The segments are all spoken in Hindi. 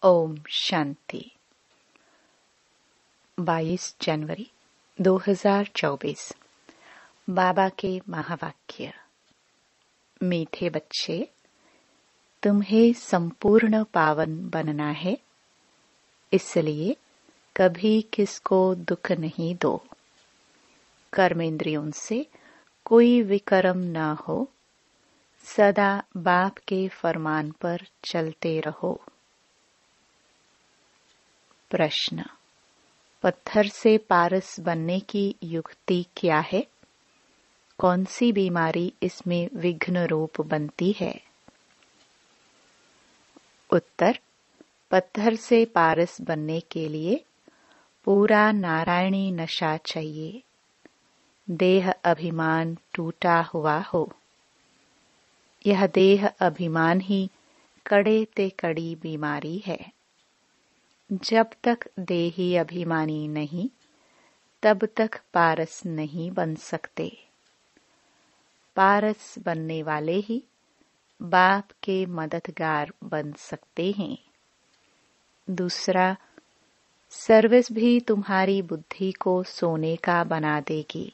ओम शांति। 22 जनवरी 2024। बाबा के महावाक्य। मीठे बच्चे, तुम्हें संपूर्ण पावन बनना है, इसलिए कभी किसको दुख नहीं दो। कर्मेंद्रियों से कोई विकर्म न हो, सदा बाप के फरमान पर चलते रहो। प्रश्न: पत्थर से पारस बनने की युक्ति क्या है? कौन सी बीमारी इसमें विघ्न रूप बनती है? उत्तर: पत्थर से पारस बनने के लिए पूरा नारायणी नशा चाहिए। देह अभिमान टूटा हुआ हो। यह देह अभिमान ही कड़े ते कड़ी बीमारी है। जब तक देही अभिमानी नहीं, तब तक पारस नहीं बन सकते। पारस बनने वाले ही बाप के मददगार बन सकते हैं। दूसरा, सर्विस भी तुम्हारी बुद्धि को सोने का बना देगी।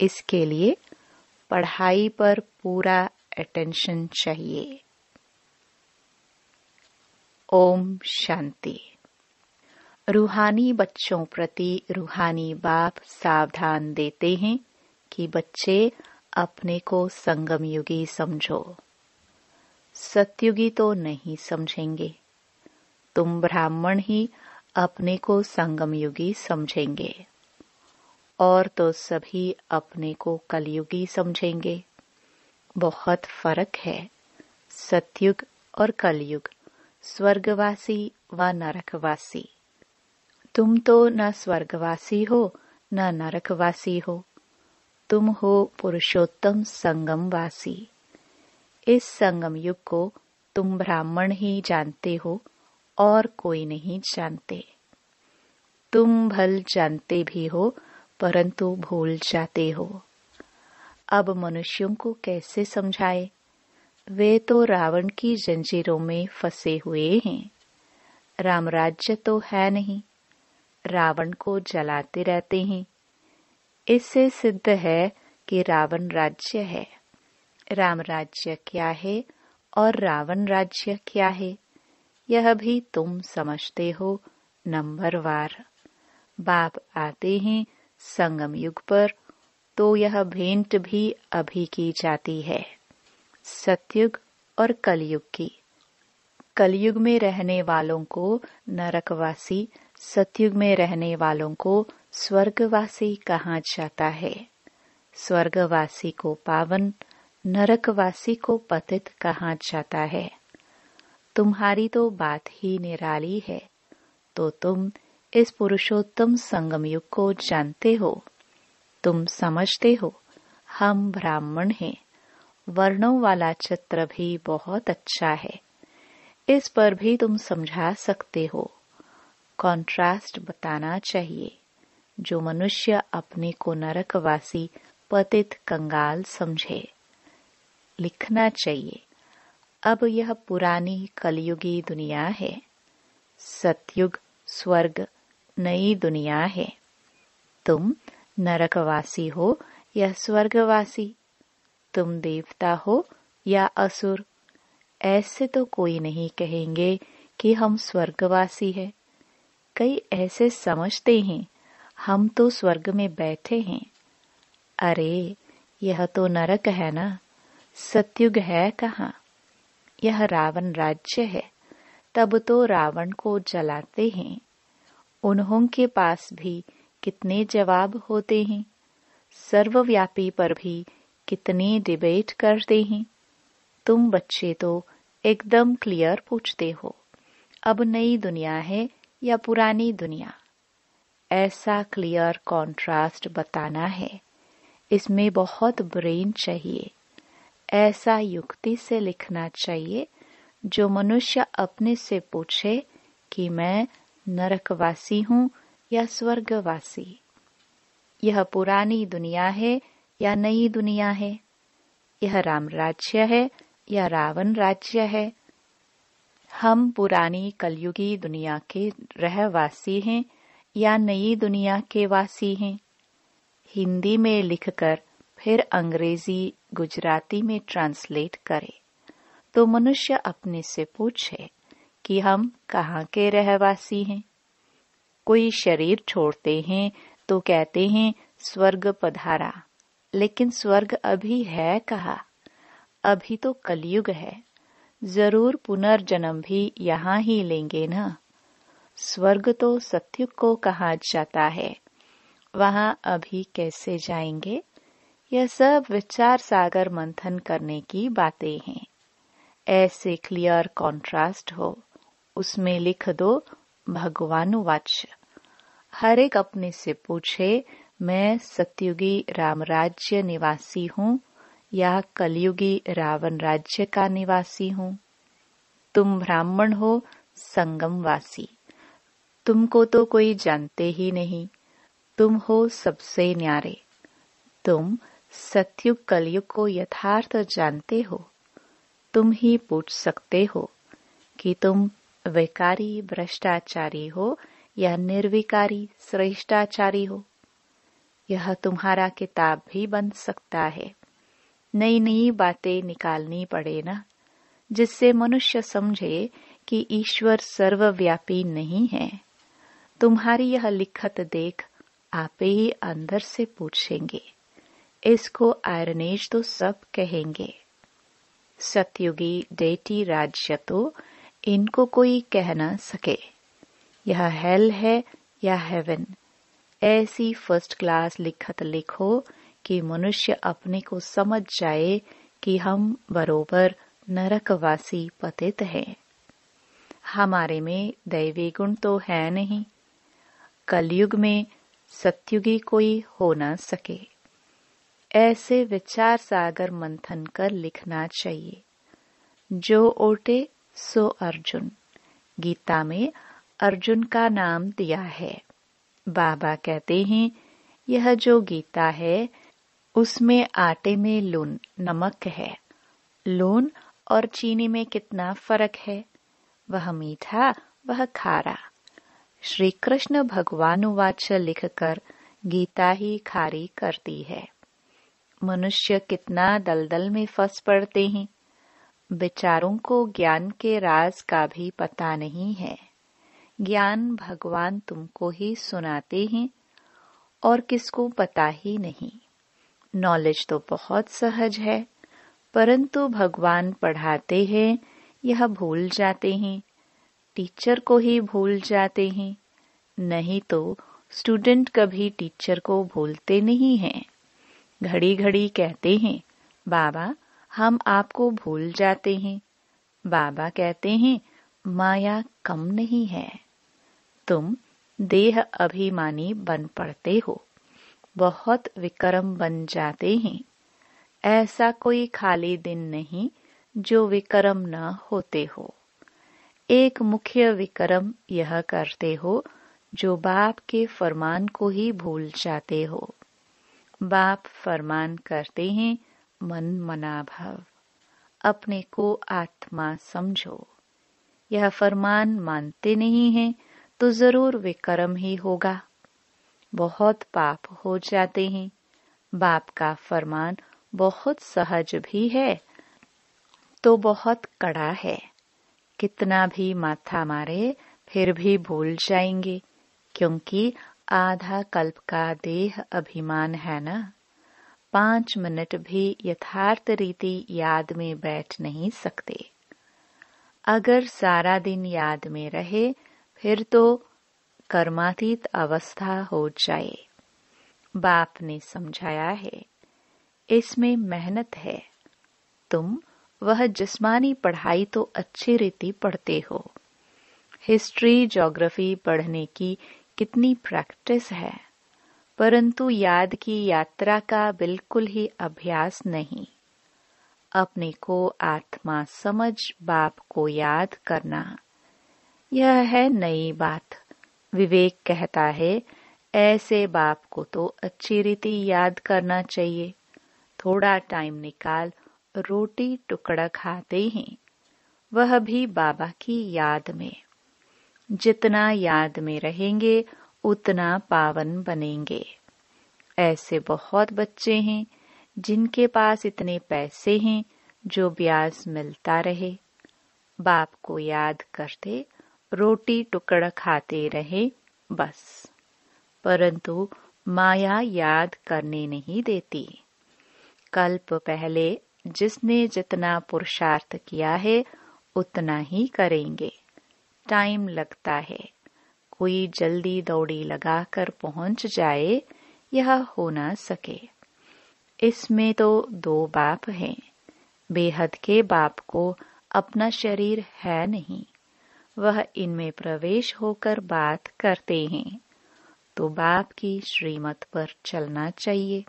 इसके लिए पढ़ाई पर पूरा अटेंशन चाहिए। ओम शांति। रूहानी बच्चों प्रति रूहानी बाप सावधान देते हैं कि बच्चे अपने को संगम युगी समझो। सतयुगी तो नहीं समझेंगे। तुम ब्राह्मण ही अपने को संगम युगी समझेंगे, और तो सभी अपने को कलयुगी समझेंगे। बहुत फर्क है सतयुग और कलयुग, स्वर्गवासी व नरकवासी। तुम तो न स्वर्गवासी हो न नरकवासी हो, तुम हो पुरुषोत्तम संगमवासी। इस संगम युग को तुम ब्राह्मण ही जानते हो और कोई नहीं जानते। तुम भल जानते भी हो, परंतु भूल जाते हो। अब मनुष्यों को कैसे समझाए? वे तो रावण की जंजीरों में फंसे हुए हैं। राम राज्य तो है नहीं, रावण को जलाते रहते हैं। इससे सिद्ध है कि रावण राज्य है। राम राज्य क्या है और रावण राज्य क्या है, यह भी तुम समझते हो नंबरवार। बाप आते हैं संगम युग पर, तो यह भेंट भी अभी की जाती है, सतयुग और कलयुग की। कलयुग में रहने वालों को नरकवासी, सतयुग में रहने वालों को स्वर्गवासी कहा जाता है। स्वर्गवासी को पावन, नरकवासी को पतित कहा जाता है। तुम्हारी तो बात ही निराली है, तो तुम इस पुरुषोत्तम संगम युग को जानते हो। तुम समझते हो हम ब्राह्मण हैं। वर्णों वाला चित्र भी बहुत अच्छा है, इस पर भी तुम समझा सकते हो। कॉन्ट्रास्ट बताना चाहिए। जो मनुष्य अपने को नरकवासी, पतित, कंगाल समझे, लिखना चाहिए। अब यह पुरानी कलयुगी दुनिया है। सतयुग स्वर्ग नई दुनिया है। तुम नरकवासी हो या स्वर्गवासी, तुम देवता हो या असुर, ऐसे तो कोई नहीं कहेंगे कि हम स्वर्गवासी हैं। कई ऐसे समझते हैं हम तो स्वर्ग में बैठे हैं। अरे, यह तो नरक है ना, सतयुग है कहाँ? यह रावण राज्य है। तब तो रावण को जलाते हैं। उन्हों के पास भी कितने जवाब होते हैं। सर्वव्यापी पर भी कितने डिबेट करते हैं। तुम बच्चे तो एकदम क्लियर पूछते हो, अब नई दुनिया है या पुरानी दुनिया? ऐसा क्लियर कॉन्ट्रास्ट बताना है। इसमें बहुत ब्रेन चाहिए। ऐसा युक्ति से लिखना चाहिए जो मनुष्य अपने से पूछे कि मैं नरकवासी हूँ या स्वर्गवासी। यह पुरानी दुनिया है या नई दुनिया है? यह राम राज्य है या रावण राज्य है? हम पुरानी कलयुगी दुनिया के रहवासी हैं या नई दुनिया के वासी हैं? हिंदी में लिखकर फिर अंग्रेजी गुजराती में ट्रांसलेट करे तो मनुष्य अपने से पूछे कि हम कहाँ के रहवासी हैं। कोई शरीर छोड़ते हैं तो कहते हैं स्वर्ग पधारा, लेकिन स्वर्ग अभी है कहाँ? अभी तो कलयुग है। जरूर पुनर्जन्म भी यहाँ ही लेंगे ना। स्वर्ग तो सतयुग को कहा जाता है, वहाँ अभी कैसे जाएंगे? यह सब विचार सागर मंथन करने की बातें हैं। ऐसे क्लियर कॉन्ट्रास्ट हो, उसमें लिख दो भगवानुवाच। हर एक अपने से पूछे, मैं सतयुगी रामराज्य निवासी हूँ या कलयुगी रावण राज्य का निवासी हूँ? तुम ब्राह्मण हो संगमवासी, तुमको तो कोई जानते ही नहीं। तुम हो सबसे न्यारे। तुम सतयुग कलयुग को यथार्थ जानते हो। तुम ही पूछ सकते हो कि तुम विकारी भ्रष्टाचारी हो या निर्विकारी श्रेष्ठाचारी हो। यह तुम्हारा किताब भी बन सकता है। नई नई बातें निकालनी पड़े ना, जिससे मनुष्य समझे कि ईश्वर सर्वव्यापी नहीं है। तुम्हारी यह लिखत देख आप ही अंदर से पूछेंगे। इसको आयरनेज तो सब कहेंगे। सतयुगी डेटी राज्य तो इनको कोई कह न सके। यह हेल है या हेवन, ऐसी फर्स्ट क्लास लिखत लिखो कि मनुष्य अपने को समझ जाए कि हम बरोबर नरकवासी पतित हैं। हमारे में दैवी गुण तो है नहीं। कलयुग में सतयुगी कोई हो न सके। ऐसे विचार सागर मंथन कर लिखना चाहिए। जो ओटे सो अर्जुन। गीता में अर्जुन का नाम दिया है। बाबा कहते हैं, यह जो गीता है उसमें आटे में लून नमक है। लून और चीनी में कितना फर्क है? वह मीठा, वह खारा। श्री कृष्ण भगवानुवाच लिखकर गीता ही खारी करती है। मनुष्य कितना दलदल में फंस पड़ते हैं। बेचारों को ज्ञान के राज का भी पता नहीं है। ज्ञान भगवान तुमको ही सुनाते हैं और किसको पता ही नहीं। नॉलेज तो बहुत सहज है, परंतु भगवान पढ़ाते हैं यह भूल जाते हैं। टीचर को ही भूल जाते हैं। नहीं तो स्टूडेंट कभी टीचर को भूलते नहीं हैं। घड़ी घड़ी कहते हैं, बाबा हम आपको भूल जाते हैं। बाबा कहते हैं, माया कम नहीं है। तुम देह अभिमानी बन पड़ते हो, बहुत विक्रम बन जाते हैं। ऐसा कोई खाली दिन नहीं जो विक्रम न होते हो। एक मुख्य विक्रम यह करते हो जो बाप के फरमान को ही भूल जाते हो। बाप फरमान करते हैं, मन मना भव, अपने को आत्मा समझो। यह फरमान मानते नहीं हैं तो जरूर विक्रम ही होगा। बहुत पाप हो जाते हैं। बाप का फरमान बहुत सहज भी है तो बहुत कड़ा है। कितना भी माथा मारे फिर भी भूल जाएंगे, क्योंकि आधा कल्प का देह अभिमान है ना। 5 मिनट भी यथार्थ रीति याद में बैठ नहीं सकते। अगर सारा दिन याद में रहे फिर तो कर्मातीत अवस्था हो जाए। बाप ने समझाया है, इसमें मेहनत है। तुम वह जिस्मानी पढ़ाई तो अच्छी रीति पढ़ते हो। हिस्ट्री ज्योग्राफी पढ़ने की कितनी प्रैक्टिस है, परंतु याद की यात्रा का बिल्कुल ही अभ्यास नहीं। अपने को आत्मा समझ बाप को याद करना, यह है नई बात। विवेक कहता है, ऐसे बाप को तो अच्छी रीति याद करना चाहिए। थोड़ा टाइम निकाल रोटी टुकड़ा खाते हैं, वह भी बाबा की याद में। जितना याद में रहेंगे उतना पावन बनेंगे। ऐसे बहुत बच्चे हैं जिनके पास इतने पैसे हैं जो ब्याज मिलता रहे, बाप को याद करते, रोटी टुकड़ा खाते रहे बस, परंतु माया याद करने नहीं देती। कल्प पहले जिसने जितना पुरुषार्थ किया है उतना ही करेंगे। टाइम लगता है, कोई जल्दी दौड़ी लगाकर पहुंच जाए यह हो ना सके। इसमें तो दो बाप हैं। बेहद के बाप को अपना शरीर है नहीं, वह इनमें प्रवेश होकर बात करते हैं, तो बाप की श्रीमत पर चलना चाहिए।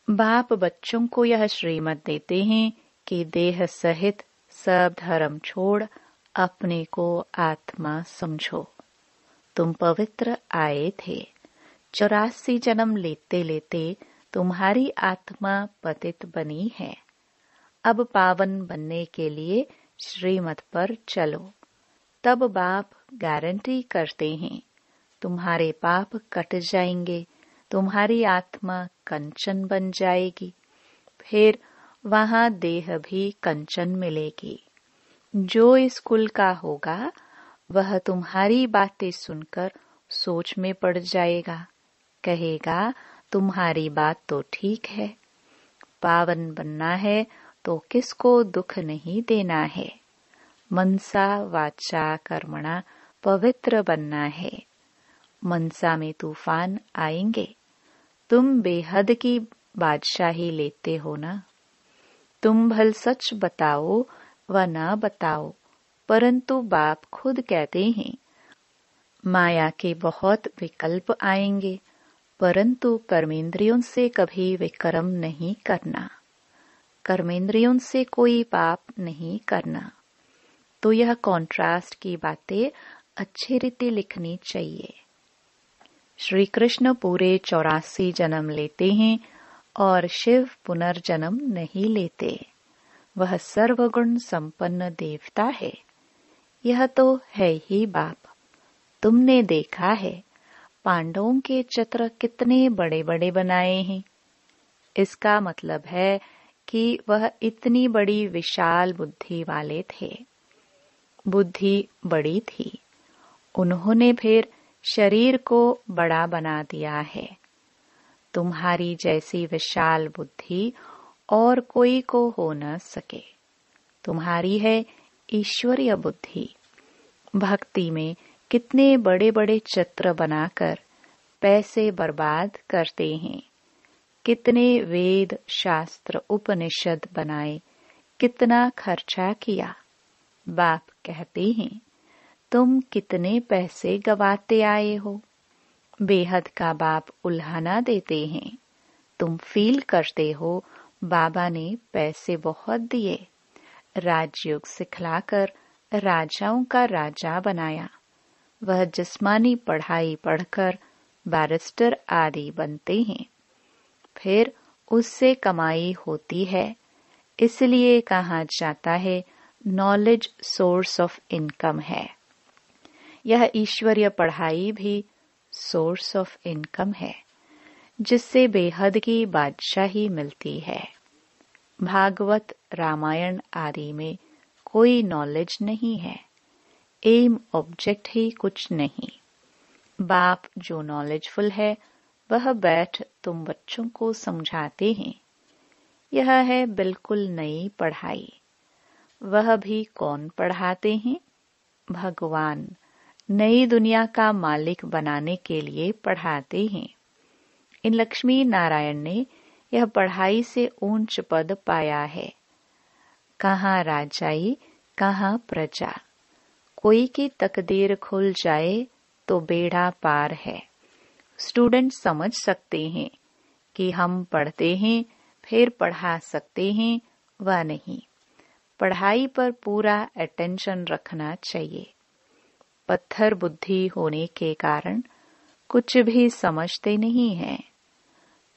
बाप बच्चों को यह श्रीमत देते हैं कि देह सहित सब धर्म छोड़ अपने को आत्मा समझो। तुम पवित्र आए थे, 84 जन्म लेते लेते तुम्हारी आत्मा पतित बनी है। अब पावन बनने के लिए श्रीमत पर चलो। तब बाप गारंटी करते हैं तुम्हारे पाप कट जाएंगे, तुम्हारी आत्मा कंचन बन जाएगी। फिर वहां देह भी कंचन मिलेगी। जो इस कुल का होगा वह तुम्हारी बातें सुनकर सोच में पड़ जाएगा, कहेगा तुम्हारी बात तो ठीक है। पावन बनना है तो किसको दुख नहीं देना है। मनसा वाचा कर्मणा पवित्र बनना है। मनसा में तूफान आएंगे। तुम बेहद की बादशाही लेते हो ना। तुम भल सच बताओ व न बताओ, परंतु बाप खुद कहते हैं माया के बहुत विकल्प आएंगे, परंतु कर्मेंद्रियों से कभी विक्रम नहीं करना। कर्मेंद्रियों से कोई पाप नहीं करना। तो यह कॉन्ट्रास्ट की बातें अच्छी रीति लिखनी चाहिए। श्री कृष्ण पूरे 84 जन्म लेते हैं और शिव पुनर्जन्म नहीं लेते। वह सर्वगुण संपन्न देवता है। यह तो है ही बाप। तुमने देखा है पांडवों के चित्र कितने बड़े बड़े बनाए हैं। इसका मतलब है कि वह इतनी बड़ी विशाल बुद्धि वाले थे। बुद्धि बड़ी थी, उन्होंने फिर शरीर को बड़ा बना दिया है। तुम्हारी जैसी विशाल बुद्धि और कोई को हो न सके। तुम्हारी है ईश्वरीय बुद्धि। भक्ति में कितने बड़े बड़े चित्र बनाकर पैसे बर्बाद करते हैं। कितने वेद शास्त्र उपनिषद बनाए, कितना खर्चा किया। बाप कहते हैं तुम कितने पैसे गवाते आए हो। बेहद का बाप उल्हाना देते हैं। तुम फील करते हो बाबा ने पैसे बहुत दिए, राजयोग सिखलाकर राजाओं का राजा बनाया। वह जिस्मानी पढ़ाई पढ़कर बैरिस्टर आदि बनते हैं। फिर उससे कमाई होती है, इसलिए कहा जाता है नॉलेज सोर्स ऑफ इनकम है। यह ईश्वरीय पढ़ाई भी सोर्स ऑफ इनकम है, जिससे बेहद की बादशाही मिलती है। भागवत रामायण आदि में कोई नॉलेज नहीं है। एम ऑब्जेक्ट ही कुछ नहीं। बाप जो नॉलेजफुल है वह बैठ तुम बच्चों को समझाते हैं। यह है बिल्कुल नई पढ़ाई। वह भी कौन पढ़ाते हैं? भगवान नई दुनिया का मालिक बनाने के लिए पढ़ाते हैं। इन लक्ष्मी नारायण ने यह पढ़ाई से ऊंच पद पाया है। कहाँ राजाई, कहाँ प्रजा। कोई की तकदीर खुल जाए तो बेड़ा पार है। स्टूडेंट समझ सकते हैं कि हम पढ़ते हैं फिर पढ़ा सकते हैं व नहीं। पढ़ाई पर पूरा अटेंशन रखना चाहिए। पत्थर बुद्धि होने के कारण कुछ भी समझते नहीं हैं।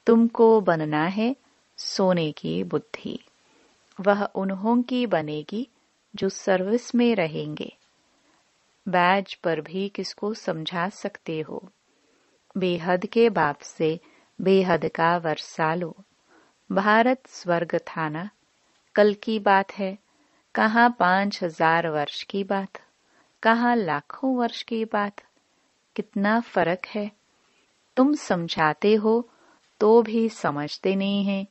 तुमको बनना है सोने की बुद्धि। वह उन्हों की बनेगी जो सर्विस में रहेंगे। बैज पर भी किसको समझा सकते हो। बेहद के बाप से बेहद का वर्षा लो। भारत स्वर्ग था ना, कल की बात है। कहाँ 5000 वर्ष की बात, कहाँ लाखों वर्ष की बात। कितना फर्क है। तुम समझाते हो तो भी समझते नहीं हैं,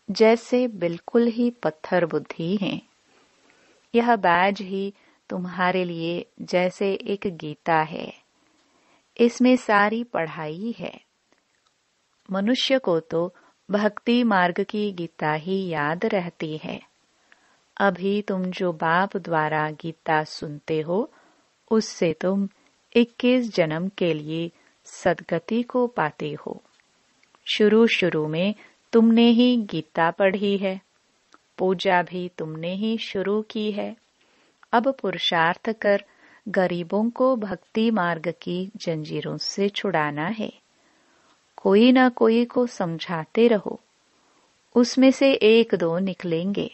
जैसे बिल्कुल ही पत्थर बुद्धि हैं। यह बैज ही तुम्हारे लिए जैसे एक गीता है। इसमें सारी पढ़ाई है। मनुष्य को तो भक्ति मार्ग की गीता ही याद रहती है। अभी तुम जो बाप द्वारा गीता सुनते हो, उससे तुम 21 जन्म के लिए सद्गति को पाते हो। शुरू शुरू में तुमने ही गीता पढ़ी है, पूजा भी तुमने ही शुरू की है। अब पुरुषार्थ कर गरीबों को भक्ति मार्ग की जंजीरों से छुड़ाना है। कोई ना कोई को समझाते रहो, उसमें से 1-2 निकलेंगे।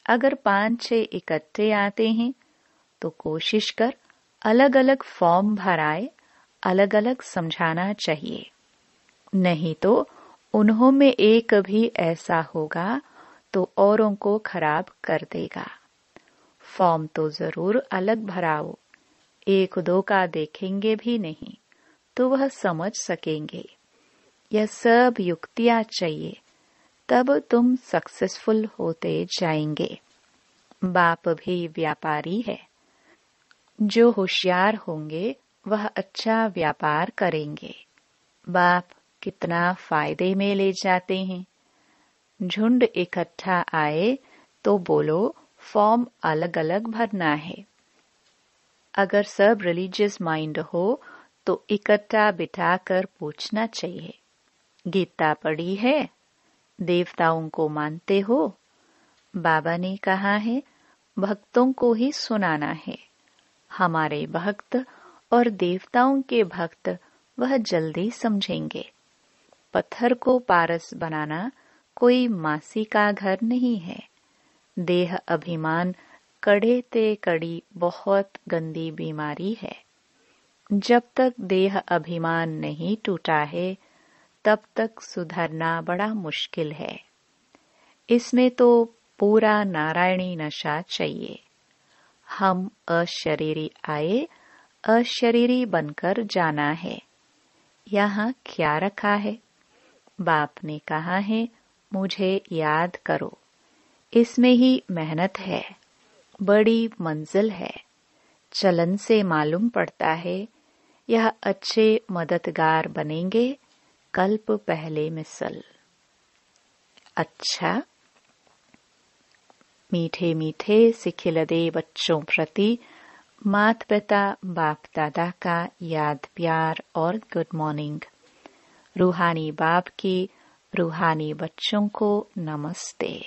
अगर 5-6 इकट्ठे आते हैं तो कोशिश कर अलग अलग फॉर्म भराए, अलग अलग समझाना चाहिए। नहीं तो उन्हों में एक भी ऐसा होगा तो औरों को खराब कर देगा। फॉर्म तो जरूर अलग भराओ। 1-2 का देखेंगे भी नहीं तो वह समझ सकेंगे। यह सब युक्तियां चाहिए, तब तुम सक्सेसफुल होते जाएंगे। बाप भी व्यापारी है। जो होशियार होंगे वह अच्छा व्यापार करेंगे। बाप कितना फायदे में ले जाते हैं। झुंड इकट्ठा आए तो बोलो फॉर्म अलग अलग भरना है। अगर सब रिलीजियस माइंड हो तो इकट्ठा बिठाकर पूछना चाहिए, गीता पढ़ी है? देवताओं को मानते हो? बाबा ने कहा है भक्तों को ही सुनाना है। हमारे भक्त और देवताओं के भक्त वह जल्दी समझेंगे। पत्थर को पारस बनाना कोई मासी का घर नहीं है। देह अभिमान कड़े ते कड़ी बहुत गंदी बीमारी है। जब तक देह अभिमान नहीं टूटा है, तब तक सुधरना बड़ा मुश्किल है। इसमें तो पूरा नारायणी नशा चाहिए। हम अशरीरी आए, अशरीरी बनकर जाना है। यहाँ क्या रखा है? बाप ने कहा है मुझे याद करो। इसमें ही मेहनत है, बड़ी मंजिल है। चलन से मालूम पड़ता है यह अच्छे मददगार बनेंगे, कल्प पहले मिसल। अच्छा, मीठे मीठे सिखिलदे बच्चों प्रति मात पिता बाप दादा का याद प्यार और गुड मॉर्निंग। रूहानी बाप की रूहानी बच्चों को नमस्ते।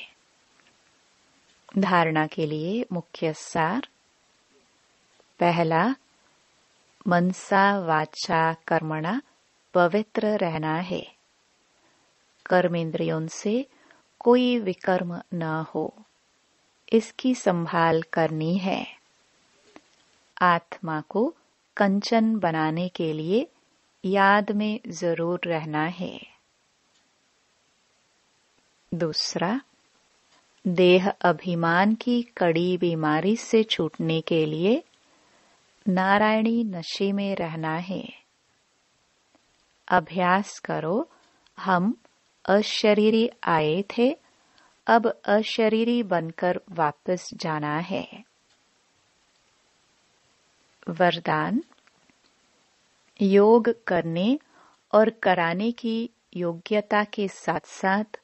धारणा के लिए मुख्य सार। पहला, मनसा वाचा कर्मणा पवित्र रहना है। कर्मेंद्रियों से कोई विकर्म न हो, इसकी संभाल करनी है। आत्मा को कंचन बनाने के लिए याद में जरूर रहना है। दूसरा, देह अभिमान की कड़ी बीमारी से छूटने के लिए नारायणी नशे में रहना है। अभ्यास करो, हम अशरीरी आए थे, अब अशरीरी बनकर वापस जाना है। वरदान, योग करने और कराने की योग्यता के साथ साथ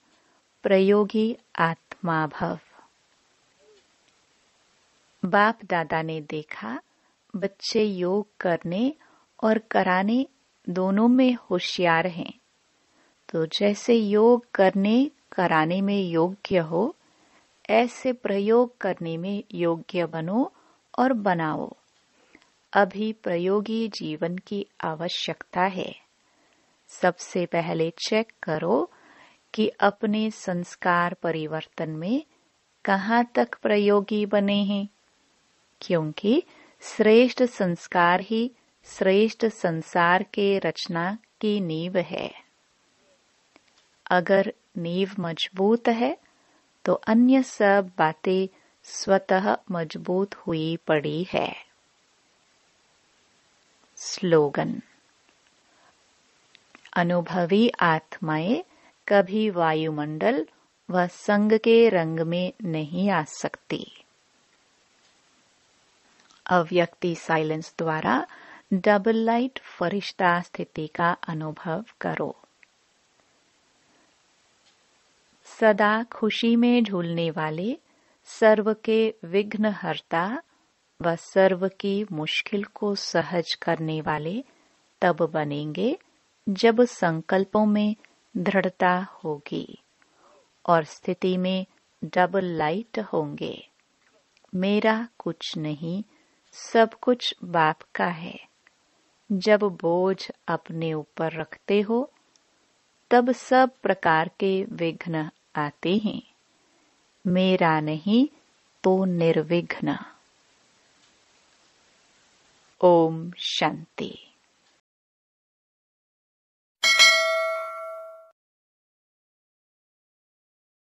प्रयोगी आत्मा भव। बाप दादा ने देखा बच्चे योग करने और कराने दोनों में होशियार हैं, तो जैसे योग करने कराने में योग्य हो, ऐसे प्रयोग करने में योग्य बनो और बनाओ। अभी प्रयोगी जीवन की आवश्यकता है। सबसे पहले चेक करो कि अपने संस्कार परिवर्तन में कहाँ तक प्रयोगी बने हैं। क्योंकि श्रेष्ठ संस्कार ही श्रेष्ठ संसार के रचना की नींव है। अगर नींव मजबूत है तो अन्य सब बातें स्वतः मजबूत हुई पड़ी है। स्लोगन। अनुभवी आत्माएं कभी वायुमंडल व संग के रंग में नहीं आ सकती। अव्यक्ति साइलेंस द्वारा डबल लाइट फरिश्ता स्थिति का अनुभव करो। सदा खुशी में झूलने वाले सर्व के विघ्नहर्ता व सर्व की मुश्किल को सहज करने वाले तब बनेंगे जब संकल्पों में दृढ़ता होगी और स्थिति में डबल लाइट होंगे। मेरा कुछ नहीं, सब कुछ बाप का है। जब बोझ अपने ऊपर रखते हो तब सब प्रकार के विघ्न आते हैं। मेरा नहीं तो निर्विघ्न। ओम शांति।